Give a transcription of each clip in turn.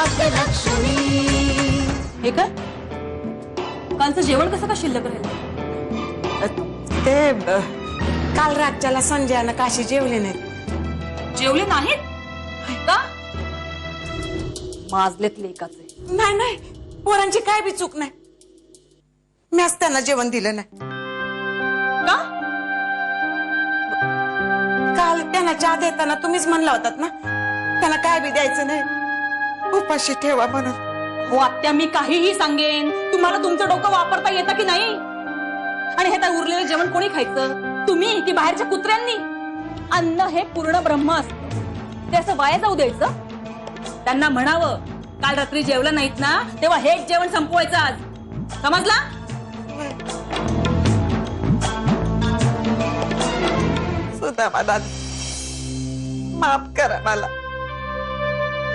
भाग्यलक्ष्मी। हे काय कालचं जेवण कसं का शिल्लक राहिलं? ते काल रातच्याला संजयानं काशी जेवले नाहीत। जेवले नाहीत का? माजलेत लेकाचे। नाही नाही, पोरांची काय बी चूक नाही, मीच त्यांना जेवण दिलं नाही। का? काल त्यांना चहा देताना तुम्हीच म्हणला होतात ना, त्यांना काय बी द्यायचं नाही, उपाशी ठेवा म्हणून। हो आत्या, मी काहीही सांगेन, तुम्हाला तुमचं डोकं वापरता येतं की नाही? आणि हे तर उरलेलं जेवण कोणी खायचं, तुम्ही की बाहेरच्या कुत्र्यांनी? अन्न हे पूर्ण ब्रह्म असतं, ते असं वाया जाऊ द्यायचं? त्यांना म्हणावं, काल रात्री जेवलं नाहीत ना, तेव्हा हेच जेवण संपवायचं आज, समजला? सुदामा दादी, माफ करा मला,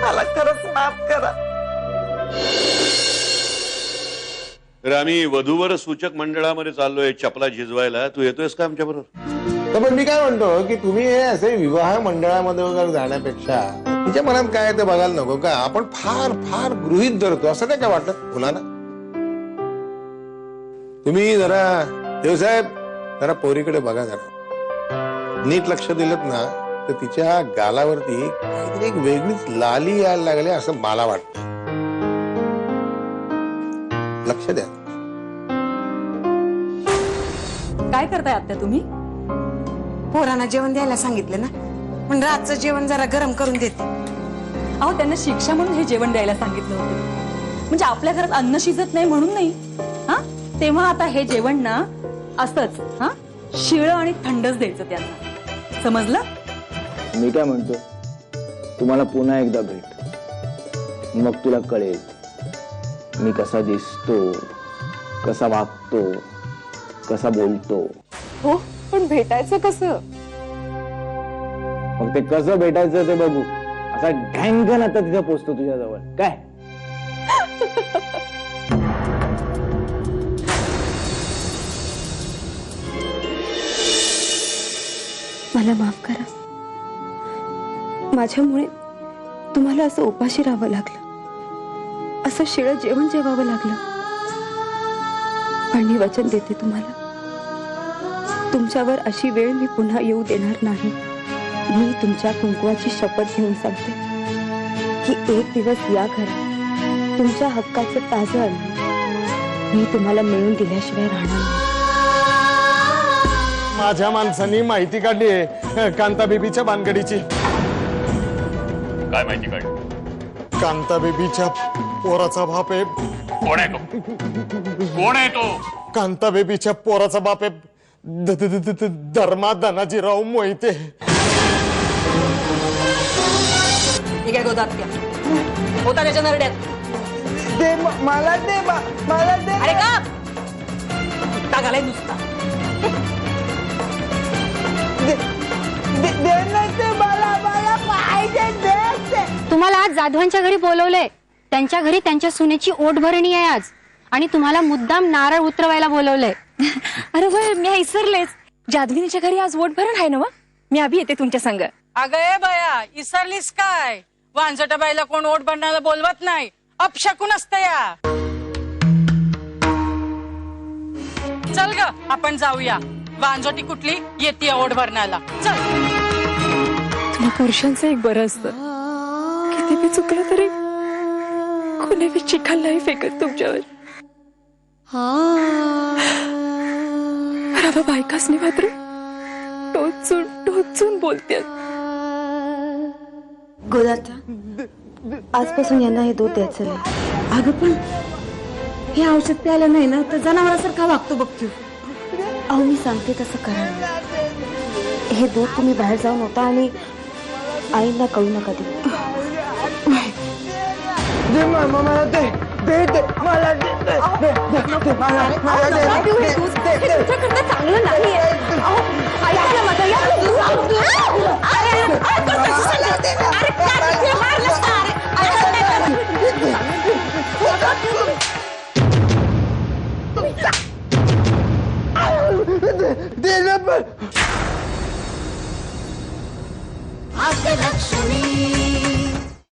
मला खरंच माफ करा। तर आम्ही वधूवर सूचक मंडळामध्ये चाललोय चपला झिजवायला, तू येतोयस का आमच्या बरोबर? तर पण मी काय म्हणतो की तुम्ही हे असे विवाह मंडळामध्ये वगैरे जाण्यापेक्षा तिच्या मनात काय आहे ते बघायला नको का? आपण फार फार गृहीत धरतो, असं नाही काय वाटत कुणाला? तुम्ही जरा देवसाहेब जरा पोरीकडे बघा, जरा नीट लक्ष दिलं ना तर तिच्या गालावरती काहीतरी एक वेगळीच लाली यायला लागली असं मला वाटतं। लक्ष द्या। काय करताय आत्या तुम्ही? पोरांना जेवण द्यायला सांगितलं ना, पण रातचं जेवण जरा गरम करून देते। अहो, त्यांना शिक्षा म्हणून हे जेवण द्यायला सांगितलं होतं, म्हणजे आपल्या घरात अन्न शिजत नाही म्हणून नाही हा? तेव्हा आता हे जेवण ना असंच हा शिळं आणि थंडच द्यायचं त्यांना, समजलं? मी काय म्हणतो, तुम्हाला पुन्हा एकदा भेट, मग तुला कळेल मी कसा दिसतो, कसा वागतो, कसा बोलतो। हो, पण भेटायचं कसं? मग ते कसं भेटायचं ते बघू। असा घँगन आता तिथे पोचतो तुझ्या जवळ काय? मला माफ करा, माझ्यामुळे तुम्हाला असं उपाशी राहावं लागलं, असं शिळं जेवण जेवावं लागलं। पण मी वचन देते तुम्हाला, तुमच्यावर अशी वेळ मी पुन्हा येऊ देणार नाही। मी तुमच्या कुंकवाची शपथ घेऊन सांगते की एक दिवस या घरात तुमच्या हक्काचं ताजं अन्न मी तुम्हाला मिळवून दिल्याशिवाय राहणार नाही। माझ्या माणसांनी माहिती काढली आहे कांता बेबीच्या भानगडीची। काय माहिती काढ? कांता बेबीच्या पोराचा बाप आहे। कोण आहे तो? कोण आहे तो? कांता बेबीच्या पोराचा बाप आहे धर्मा धनाजीराव मोहिते। ठीक आहे गोदात्या, होता त्याच्या नरड्यात। दे मला, दे मला, दे। अरे का टाकालाय नुसता? तुम्हाला आज जाधवांच्या घरी बोलवलंय, त्यांच्या घरी त्यांच्या सुनेची ओटभरणी आहे आज, आणि तुम्हाला मुद्दाम नारळ उतरवायला बोलवलंय। अरे होय, मी विसरलेच, जाधविनीच्या घरी आज वोट आहे ना व? मी अभि येते तुमच्या संग। अगं ए बाया, इसरलीस काय? वांजटा बाईला कोण ओट भरण्याला बोलवत नाही, अपशकुन असतं या। चल ग आपण जाऊया, वांजोटी कुठली येते ओट भरण्याला, चल। तुम्हा पुरुषांचं एक बरं असतं, किती बी चुकलं तरी कोणी बी चिखल नाही फेकत तुमच्यावर। बाबा बायकासनी मात्र टोचून टोचून बोलतात। गोदाता, आजपासून यांना हे दूध द्यायचं नाही। अगं पण हे औषध प्यायला नाही ना तर जनावरासारखा वागतो बघ तू। अहो, मी सांगते तसं करा, हे दूध तुम्ही बाहेर जाऊन होता आणि आईंना कळू नका देऊ। मला दे, दे दे मला, दे दे मला, तुमच्याकरता चांगलं नाही। ऐका ना माझं,